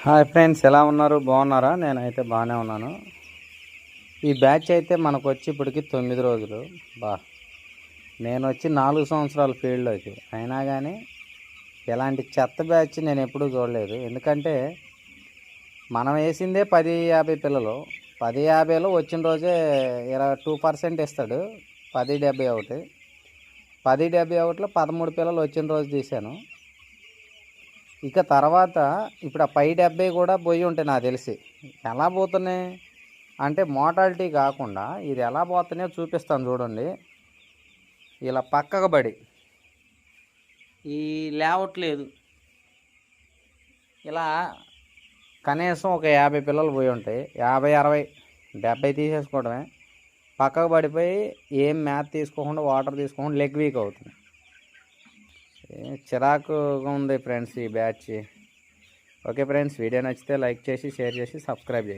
Hi friends, ఎలా ఉన్నారు? బాగున్నారా? నేనైతే బాగానే ఉన్నాను. ఈ బ్యాచ్ అయితే మనకు వచ్చి ఇప్పటికి 9 రోజులు. నేను వచ్చి 4 సంవత్సరాల ఫీల్డ్లోకి అయినా కానీ ఎలాంటి చెత్త బ్యాచ్ నేను ఎప్పుడూ చూడలేదు. ఎందుకంటే మనం వేసిందే 10-50 పిల్లలు. 10-50లో వచ్చిన రోజే 2% ఇస్తాడు. 10-71 10-71లో 13 పిల్లలు వచ్చిన రోజు తీశాను. ఇక తర్వాత ఇప్పుడు ఆ 70 కూడా పోయి ఉంటాయి నాకు తెలిసి. ఎలా పోతున్నాయి అంటే మోటాలిటీ కాకుండా ఇది ఎలా పోతున్నాయో చూపిస్తాను చూడండి. ఇలా పక్కకు పడి ఈ లేఅవుట్ లేదు, ఇలా కనీసం ఒక 50 పిల్లలు పోయి ఉంటాయి. 50, 60, 70 తీసేసుకోవడమే. పక్కకు పడిపోయి ఏం మ్యాథ్ తీసుకోకుండా, వాటర్ తీసుకోకుండా లెగ్ వీక్ అవుతుంది. చిరాకుగా ఉంది ఫ్రెండ్స్ ఈ బ్యాచ్. ఓకే ఫ్రెండ్స్, వీడియో నచ్చితే లైక్ చేసి, షేర్ చేసి, సబ్స్క్రైబ్ చేయండి.